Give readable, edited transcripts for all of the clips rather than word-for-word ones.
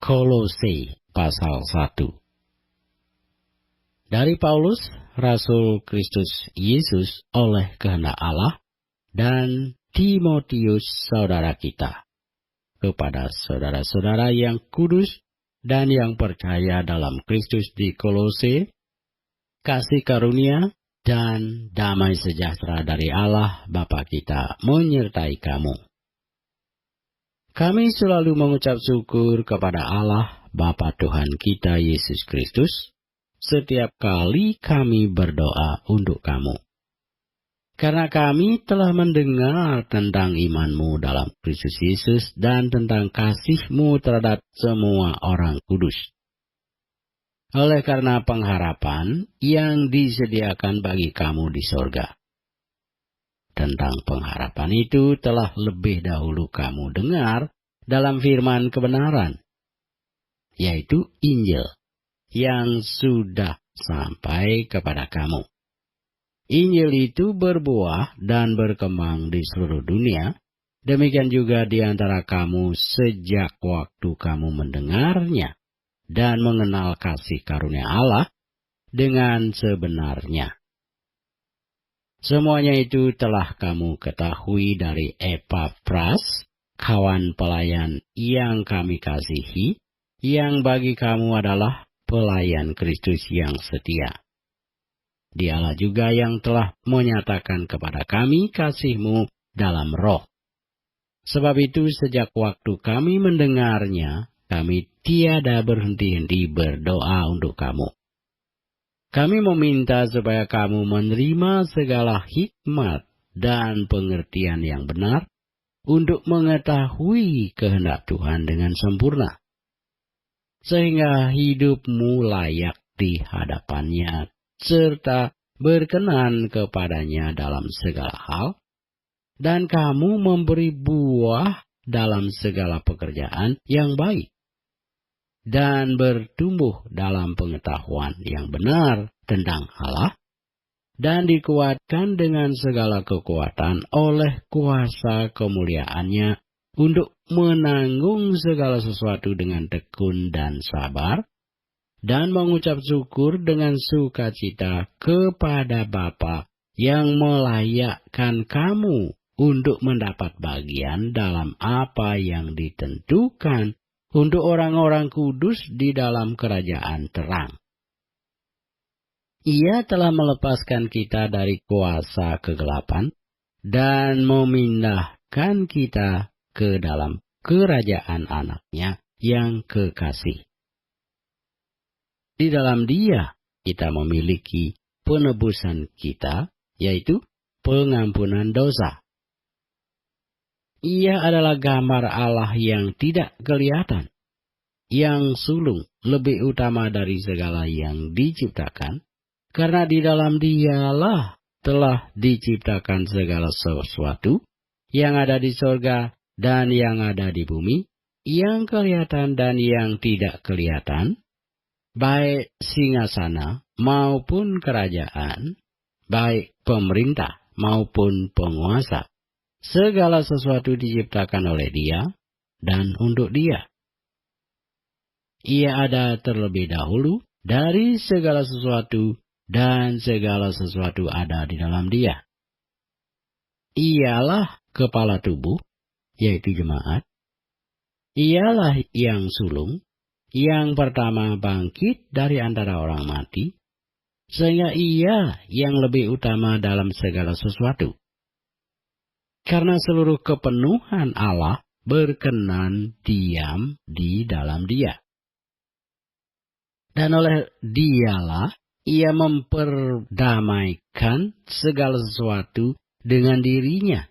Kolose pasal 1. Dari Paulus, Rasul Kristus Yesus oleh kehendak Allah, dan Timotius saudara kita, kepada saudara-saudara yang kudus dan yang percaya dalam Kristus di Kolose, kasih karunia dan damai sejahtera dari Allah Bapa kita menyertai kamu. Kami selalu mengucap syukur kepada Allah Bapa Tuhan kita Yesus Kristus setiap kali kami berdoa untuk kamu. Karena kami telah mendengar tentang imanmu dalam Kristus Yesus dan tentang kasihmu terhadap semua orang kudus. Oleh karena pengharapan yang disediakan bagi kamu di sorga. Tentang pengharapan itu telah lebih dahulu kamu dengar dalam firman kebenaran, yaitu Injil, yang sudah sampai kepada kamu. Injil itu berbuah dan berkembang di seluruh dunia, demikian juga di antara kamu sejak waktu kamu mendengarnya dan mengenal kasih karunia Allah dengan sebenarnya. Semuanya itu telah kamu ketahui dari Epafras, kawan pelayan yang kami kasihi, yang bagi kamu adalah pelayan Kristus yang setia. Dialah juga yang telah menyatakan kepada kami kasih-Mu dalam roh. Sebab itu sejak waktu kami mendengarnya, kami tiada berhenti-henti berdoa untuk kamu. Kami meminta supaya kamu menerima segala hikmat dan pengertian yang benar untuk mengetahui kehendak Tuhan dengan sempurna, sehingga hidupmu layak di hadapannya, serta berkenan kepadanya dalam segala hal, dan kamu memberi buah dalam segala pekerjaan yang baik, dan bertumbuh dalam pengetahuan yang benar tentang Allah, dan dikuatkan dengan segala kekuatan oleh kuasa kemuliaannya untuk menanggung segala sesuatu dengan tekun dan sabar, dan mengucap syukur dengan sukacita kepada Bapa yang melayakkan kamu untuk mendapat bagian dalam apa yang ditentukan untuk orang-orang kudus di dalam kerajaan terang. Ia telah melepaskan kita dari kuasa kegelapan dan memindahkan kita ke dalam kerajaan anaknya yang kekasih. Di dalam Dia kita memiliki penebusan kita, yaitu pengampunan dosa. Ia adalah gambar Allah yang tidak kelihatan, yang sulung lebih utama dari segala yang diciptakan, karena di dalam Dialah telah diciptakan segala sesuatu yang ada di sorga dan yang ada di bumi, yang kelihatan dan yang tidak kelihatan, baik singasana maupun kerajaan, baik pemerintah maupun penguasa. Segala sesuatu diciptakan oleh Dia dan untuk Dia. Ia ada terlebih dahulu dari segala sesuatu, dan segala sesuatu ada di dalam Dia. Ialah kepala tubuh, yaitu jemaat. Ialah yang sulung, yang pertama bangkit dari antara orang mati, sehingga Ia yang lebih utama dalam segala sesuatu. Karena seluruh kepenuhan Allah berkenan diam di dalam Dia. Dan oleh Dialah Ia memperdamaikan segala sesuatu dengan dirinya,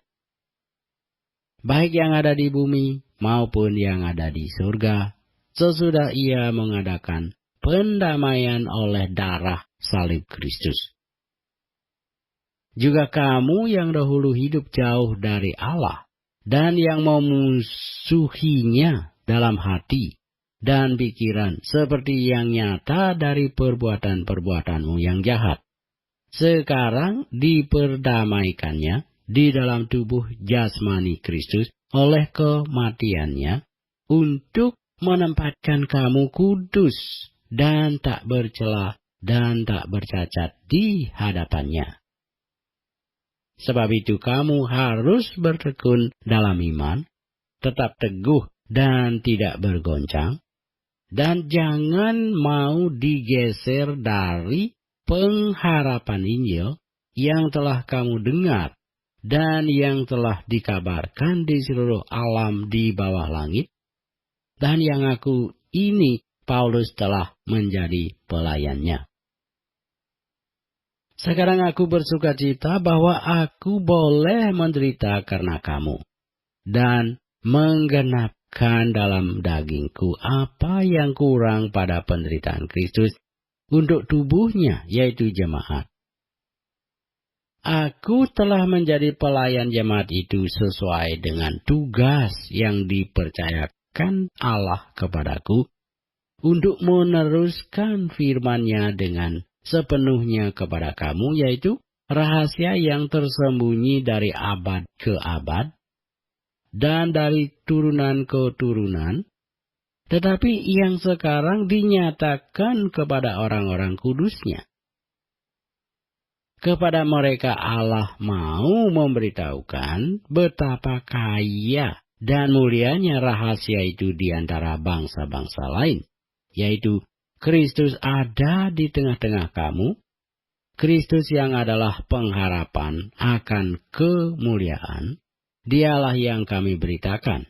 baik yang ada di bumi maupun yang ada di surga, sesudah Ia mengadakan pendamaian oleh darah salib Kristus. Juga kamu yang dahulu hidup jauh dari Allah, dan yang memusuhinya dalam hati dan pikiran, seperti yang nyata dari perbuatan-perbuatanmu yang jahat, sekarang diperdamaikannya di dalam tubuh jasmani Kristus oleh kematiannya, untuk menempatkan kamu kudus dan tak bercela dan tak bercacat di hadapannya. Sebab itu kamu harus bertekun dalam iman, tetap teguh dan tidak bergoncang, dan jangan mau digeser dari pengharapan Injil yang telah kamu dengar dan yang telah dikabarkan di seluruh alam di bawah langit, dan yang aku ini Paulus telah menjadi pelayannya. Sekarang aku bersuka cita bahwa aku boleh menderita karena kamu, dan menggenapkan dalam dagingku apa yang kurang pada penderitaan Kristus untuk tubuhnya, yaitu jemaat. Aku telah menjadi pelayan jemaat itu sesuai dengan tugas yang dipercayakan Allah kepadaku untuk meneruskan firman-Nya dengan sepenuhnya kepada kamu, yaitu rahasia yang tersembunyi dari abad ke abad dan dari turunan ke turunan, tetapi yang sekarang dinyatakan kepada orang-orang kudus-Nya. Kepada mereka Allah mau memberitahukan betapa kaya dan mulianya rahasia itu di antara bangsa-bangsa lain, yaitu Kristus ada di tengah-tengah kamu, Kristus yang adalah pengharapan akan kemuliaan, Dialah yang kami beritakan.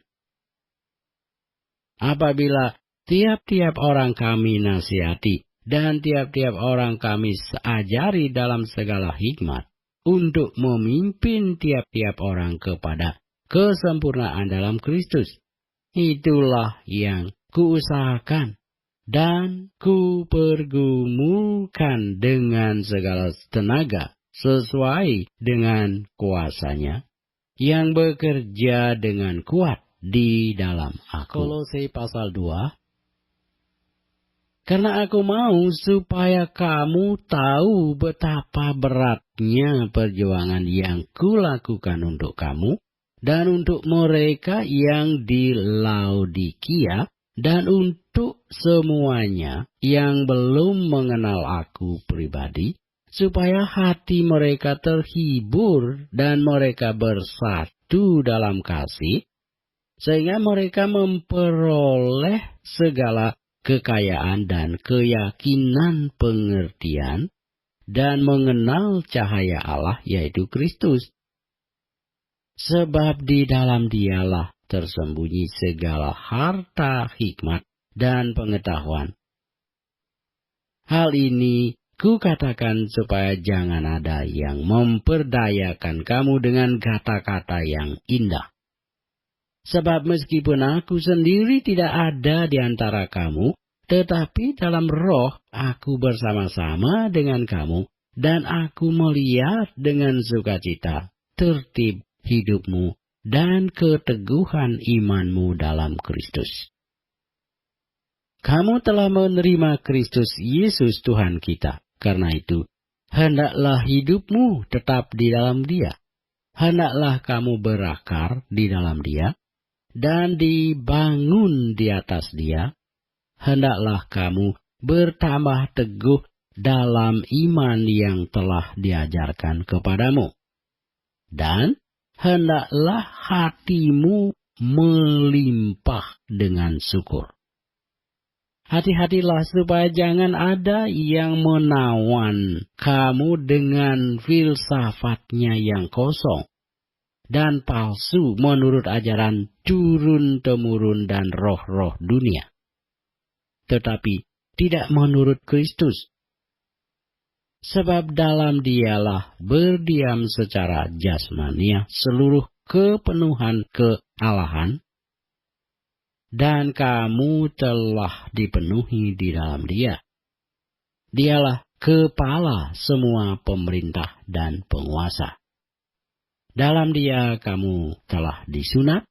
Apabila tiap-tiap orang kami nasihati dan tiap-tiap orang kami ajari dalam segala hikmat untuk memimpin tiap-tiap orang kepada kesempurnaan dalam Kristus, itulah yang kuusahakan dan kupergumulkan dengan segala tenaga sesuai dengan kuasa-Nya yang bekerja dengan kuat di dalam aku. Kolose pasal 2. Karena aku mau supaya kamu tahu betapa beratnya perjuangan yang kulakukan untuk kamu dan untuk mereka yang di Laodikia, dan untuk semuanya yang belum mengenal aku pribadi, supaya hati mereka terhibur dan mereka bersatu dalam kasih, sehingga mereka memperoleh segala kekayaan dan keyakinan pengertian dan mengenal cahaya Allah, yaitu Kristus. Sebab di dalam Dialah tersembunyi segala harta hikmat dan pengetahuan. Hal ini kukatakan supaya jangan ada yang memperdayakan kamu dengan kata-kata yang indah. Sebab meskipun aku sendiri tidak ada di antara kamu, tetapi dalam roh aku bersama-sama dengan kamu, dan aku melihat dengan sukacita tertib hidupmu dan keteguhan imanmu dalam Kristus. Kamu telah menerima Kristus Yesus Tuhan kita. Karena itu, hendaklah hidupmu tetap di dalam Dia. Hendaklah kamu berakar di dalam Dia dan dibangun di atas Dia. Hendaklah kamu bertambah teguh dalam iman yang telah diajarkan kepadamu. Dan hendaklah hatimu melimpah dengan syukur. Hati-hatilah supaya jangan ada yang menawan kamu dengan filsafatnya yang kosong dan palsu menurut ajaran turun-temurun dan roh-roh dunia, tetapi tidak menurut Kristus. Sebab dalam Dialah berdiam secara jasmania seluruh kepenuhan kealahan, dan kamu telah dipenuhi di dalam Dia. Dialah kepala semua pemerintah dan penguasa. Dalam Dia kamu telah disunat,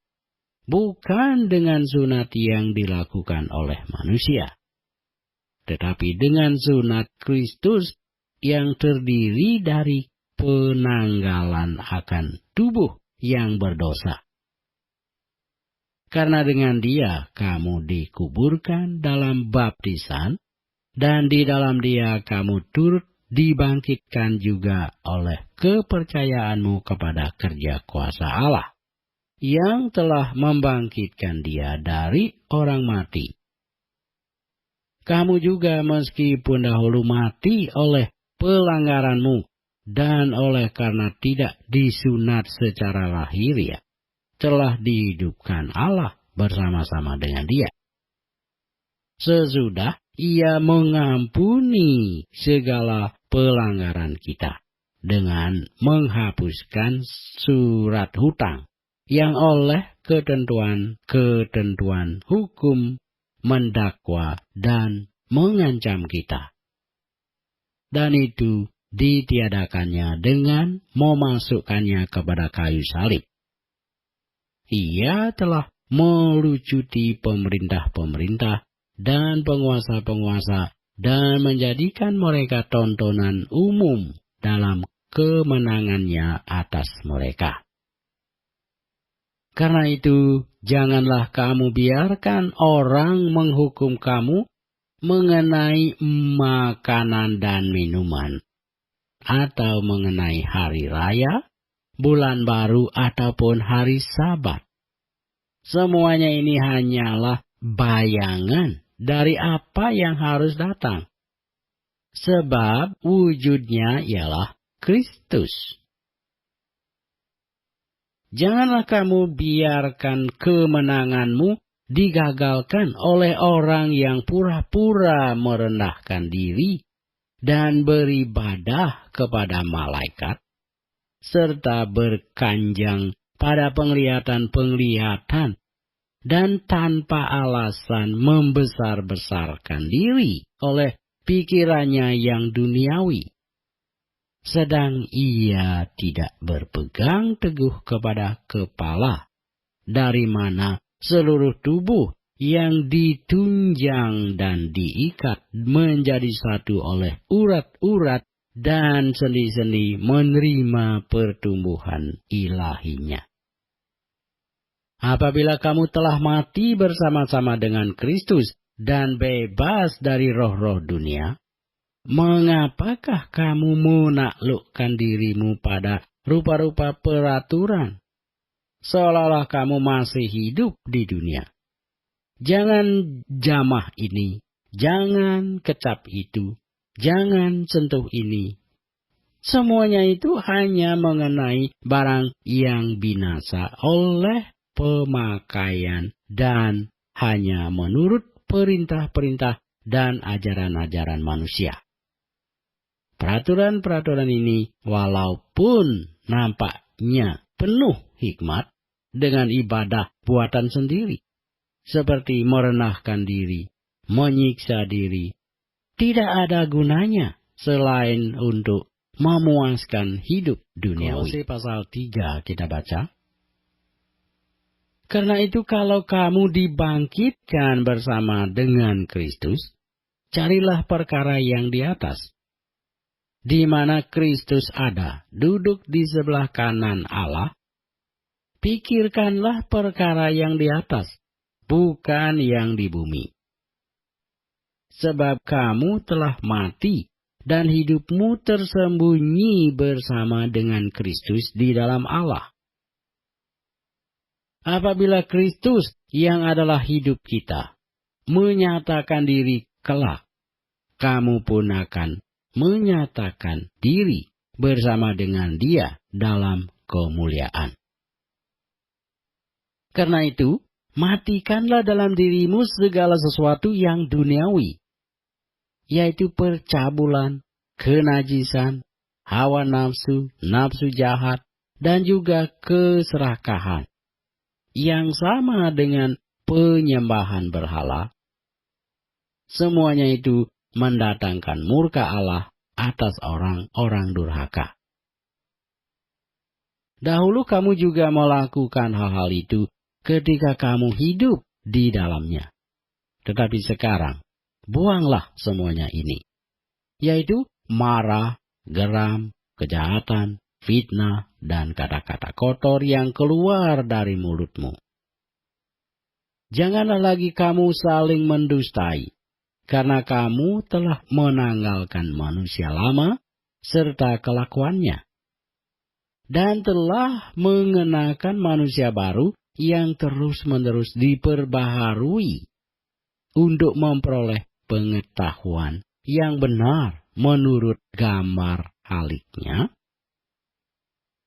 bukan dengan sunat yang dilakukan oleh manusia, tetapi dengan sunat Kristus yang terdiri dari penanggalan akan tubuh yang berdosa. karena dengan Dia kamu dikuburkan dalam baptisan, dan di dalam Dia kamu turut dibangkitkan juga oleh kepercayaanmu kepada kerja kuasa Allah, yang telah membangkitkan Dia dari orang mati. Kamu juga meskipun dahulu mati oleh pelanggaranmu, dan oleh karena tidak disunat secara lahiriah, telah dihidupkan Allah bersama-sama dengan Dia. Sesudah Ia mengampuni segala pelanggaran kita dengan menghapuskan surat hutang yang oleh ketentuan hukum mendakwa dan mengancam kita. Dan itu ditiadakannya dengan memasukkannya kepada kayu salib. Ia telah melucuti pemerintah-pemerintah dan penguasa-penguasa dan menjadikan mereka tontonan umum dalam kemenangannya atas mereka. Karena itu, janganlah kamu biarkan orang menghukum kamu mengenai makanan dan minuman, atau mengenai hari raya, bulan baru, ataupun hari Sabat. Semuanya ini hanyalah bayangan dari apa yang harus datang. Sebab wujudnya ialah Kristus. Janganlah kamu biarkan kemenanganmu digagalkan oleh orang yang pura-pura merendahkan diri dan beribadah kepada malaikat, serta berkanjang pada penglihatan-penglihatan, dan tanpa alasan membesar-besarkan diri oleh pikirannya yang duniawi. Sedang ia tidak berpegang teguh kepada kepala, dari mana seluruh tubuh yang ditunjang dan diikat menjadi satu oleh urat-urat dan sendi-sendi menerima pertumbuhan ilahinya. Apabila kamu telah mati bersama-sama dengan Kristus dan bebas dari roh-roh dunia, mengapakah kamu menaklukkan dirimu pada rupa-rupa peraturan, seolah-olah kamu masih hidup di dunia? Jangan jamah ini, jangan kecap itu, jangan sentuh ini. Semuanya itu hanya mengenai barang yang binasa oleh pemakaian dan hanya menurut perintah-perintah dan ajaran-ajaran manusia. Peraturan-peraturan ini walaupun nampaknya penuh hikmat dengan ibadah buatan sendiri, seperti merendahkan diri, menyiksa diri, tidak ada gunanya selain untuk memuaskan hidup duniawi. Kolose pasal 3 kita baca. Karena itu kalau kamu dibangkitkan bersama dengan Kristus, carilah perkara yang di atas, di mana Kristus ada, duduk di sebelah kanan Allah. Pikirkanlah perkara yang di atas, bukan yang di bumi. Sebab kamu telah mati, dan hidupmu tersembunyi bersama dengan Kristus di dalam Allah. Apabila Kristus yang adalah hidup kita menyatakan diri kelak, kamu pun akan menyatakan diri bersama dengan Dia dalam kemuliaan. Karena itu, matikanlah dalam dirimu segala sesuatu yang duniawi, yaitu percabulan, kenajisan, hawa nafsu, nafsu jahat, dan juga keserakahan, yang sama dengan penyembahan berhala. Semuanya itu mendatangkan murka Allah atas orang-orang durhaka. Dahulu kamu juga melakukan hal-hal itu ketika kamu hidup di dalamnya. Tetapi sekarang, buanglah semuanya ini, yaitu marah, geram, kejahatan, fitnah, dan kata-kata kotor yang keluar dari mulutmu. Janganlah lagi kamu saling mendustai, karena kamu telah menanggalkan manusia lama serta kelakuannya, dan telah mengenakan manusia baru yang terus-menerus diperbaharui untuk memperoleh pengetahuan yang benar menurut gambar haliknya.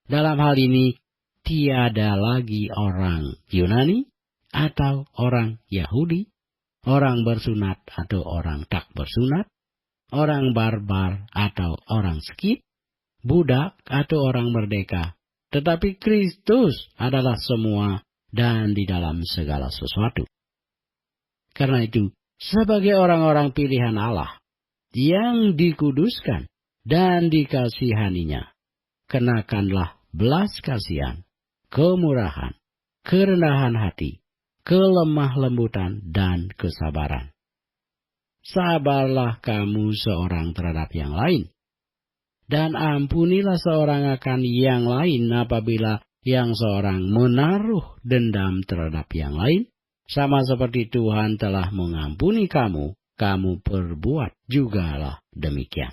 Dalam hal ini, tiada lagi orang Yunani atau orang Yahudi, orang bersunat atau orang tak bersunat, orang barbar atau orang Skit, budak atau orang merdeka. Tetapi Kristus adalah semua dan di dalam segala sesuatu. Karena itu, sebagai orang-orang pilihan Allah yang dikuduskan dan dikasihaninya, kenakanlah belas kasihan, kemurahan, kerendahan hati, kelemah lembutan, dan kesabaran. Sabarlah kamu seorang terhadap yang lain, dan ampunilah seorang akan yang lain apabila yang seorang menaruh dendam terhadap yang lain, sama seperti Tuhan telah mengampuni kamu, kamu perbuat jugalah demikian.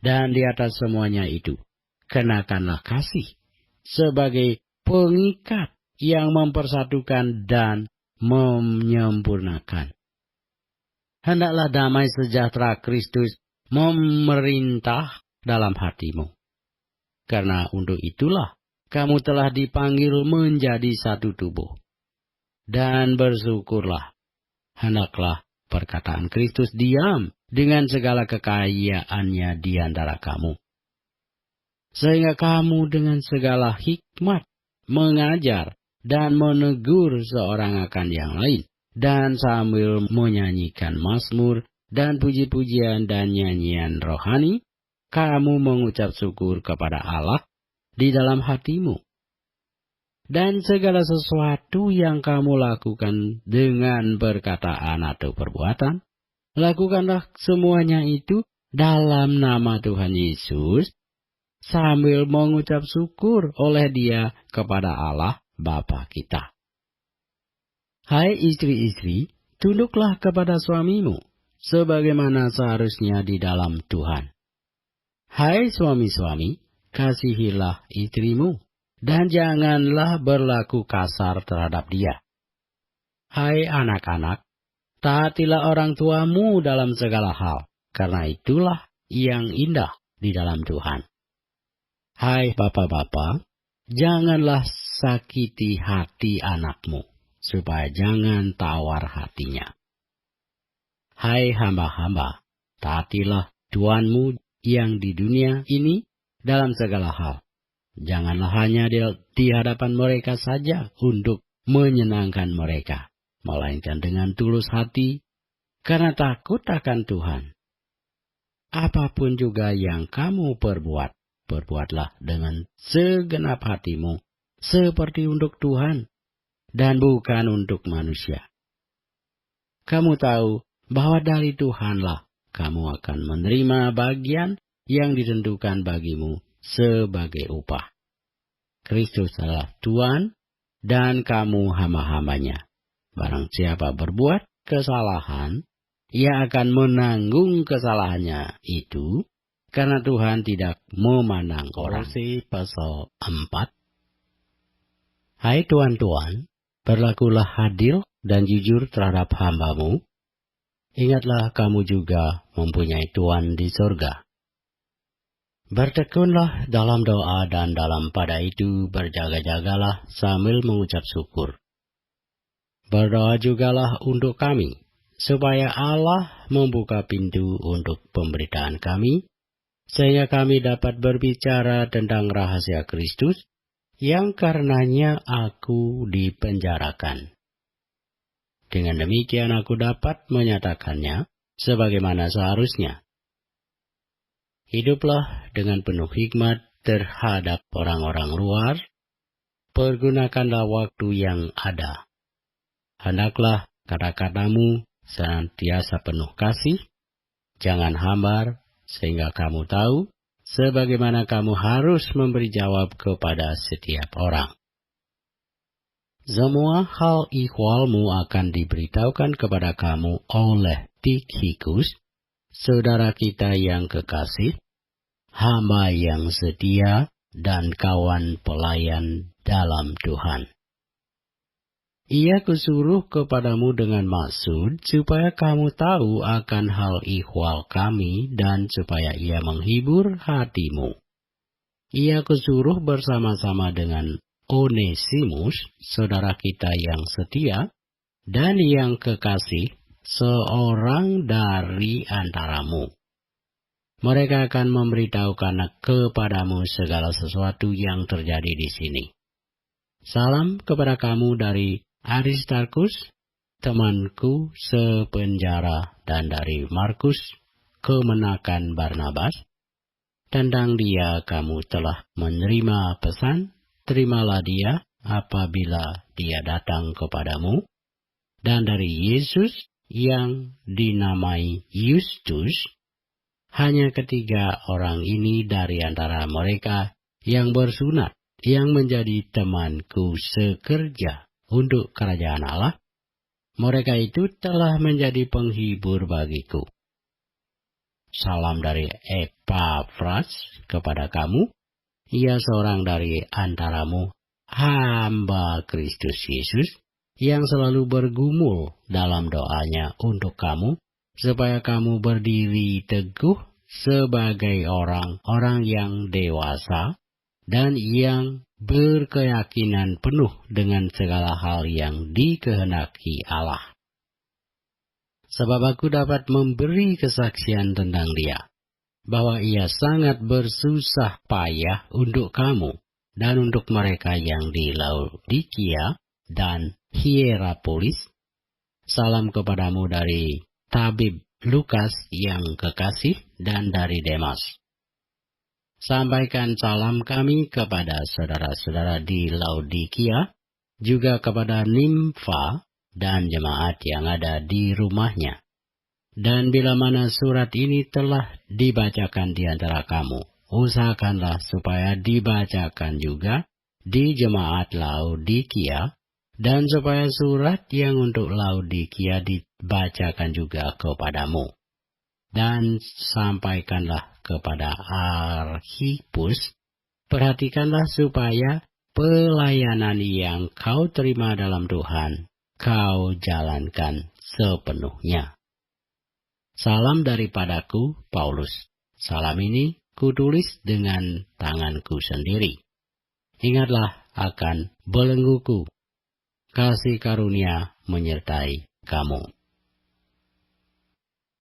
Dan di atas semuanya itu, kenakanlah kasih sebagai pengikat yang mempersatukan dan menyempurnakan. Hendaklah damai sejahtera Kristus memerintah dalam hatimu. Karena untuk itulah kamu telah dipanggil menjadi satu tubuh. Dan bersyukurlah, hendaklah perkataan Kristus diam dengan segala kekayaannya di antara kamu. Sehingga kamu dengan segala hikmat mengajar dan menegur seorang akan yang lain, dan sambil menyanyikan mazmur dan puji-pujian dan nyanyian rohani, kamu mengucap syukur kepada Allah di dalam hatimu. Dan segala sesuatu yang kamu lakukan dengan perkataan atau perbuatan, lakukanlah semuanya itu dalam nama Tuhan Yesus, sambil mengucap syukur oleh Dia kepada Allah Bapa kita. Hai istri-istri, tunduklah kepada suamimu, sebagaimana seharusnya di dalam Tuhan. Hai suami-suami, kasihilah istrimu, dan janganlah berlaku kasar terhadap dia. Hai anak-anak, taatilah orang tuamu dalam segala hal, karena itulah yang indah di dalam Tuhan. Hai bapak-bapak, janganlah sakiti hati anakmu, supaya jangan tawar hatinya. Hai hamba-hamba, taatilah tuanmu yang di dunia ini dalam segala hal. Janganlah hanya di hadapan mereka saja untuk menyenangkan mereka, melainkan dengan tulus hati, karena takut akan Tuhan. Apapun juga yang kamu perbuat, perbuatlah dengan segenap hatimu, seperti untuk Tuhan, dan bukan untuk manusia. Kamu tahu bahwa dari Tuhanlah kamu akan menerima bagian yang ditentukan bagimu sebagai upah. Kristus adalah Tuhan, dan kamu hamba-hambanya. Barang siapa berbuat kesalahan, ia akan menanggung kesalahannya itu, karena Tuhan tidak memandang orang. Pasal 4. Hai tuan-tuan, berlakulah adil dan jujur terhadap hambamu. Ingatlah kamu juga mempunyai Tuhan di surga. Bertekunlah dalam doa, dan dalam pada itu berjaga-jagalah sambil mengucap syukur. Berdoa jugalah untuk kami, supaya Allah membuka pintu untuk pemberitaan kami, sehingga kami dapat berbicara tentang rahasia Kristus, yang karenanya aku dipenjarakan. Dengan demikian aku dapat menyatakannya sebagaimana seharusnya. Hiduplah dengan penuh hikmat terhadap orang-orang luar, pergunakanlah waktu yang ada. Hendaklah kata-katamu senantiasa penuh kasih, jangan hambar, sehingga kamu tahu sebagaimana kamu harus memberi jawab kepada setiap orang. Semua hal ihwalmu akan diberitahukan kepada kamu oleh Tikhikus, saudara kita yang kekasih, hamba yang setia dan kawan pelayan dalam Tuhan. Ia kusuruh kepadamu dengan maksud supaya kamu tahu akan hal ihwal kami dan supaya ia menghibur hatimu. Ia kusuruh bersama-sama dengan Onesimus, saudara kita yang setia dan yang kekasih, seorang dari antaramu. Mereka akan memberitahukan kepadamu segala sesuatu yang terjadi di sini. Salam kepada kamu dari Aristarkus, temanku sepenjara, dan dari Markus, kemenakan Barnabas. Tentang dia kamu telah menerima pesan, terimalah dia apabila dia datang kepadamu. Dan dari Yesus yang dinamai Yustus, hanya ketiga orang ini dari antara mereka yang bersunat, yang menjadi temanku sekerja untuk kerajaan Allah. Mereka itu telah menjadi penghibur bagiku. Salam dari Epafras kepada kamu. Ia seorang dari antaramu, hamba Kristus Yesus, yang selalu bergumul dalam doanya untuk kamu, supaya kamu berdiri teguh sebagai orang-orang yang dewasa dan yang berkeyakinan penuh dengan segala hal yang dikehendaki Allah. Sebab aku dapat memberi kesaksian tentang dia, bahwa ia sangat bersusah payah untuk kamu dan untuk mereka yang di Laodikia dan Hierapolis. Salam kepadamu dari tabib Lukas yang kekasih dan dari Demas. Sampaikan salam kami kepada saudara-saudara di Laodikia, juga kepada Nimfa dan jemaat yang ada di rumahnya. Dan bila mana surat ini telah dibacakan di antara kamu, usahakanlah supaya dibacakan juga di jemaat Laodikia, dan supaya surat yang untuk Laodikia dibacakan juga kepadamu. Dan sampaikanlah kepada Arkhipus, perhatikanlah supaya pelayanan yang kau terima dalam Tuhan, kau jalankan sepenuhnya. Salam daripadaku, Paulus. Salam ini kutulis dengan tanganku sendiri. Ingatlah akan belengguku. Kasih karunia menyertai kamu.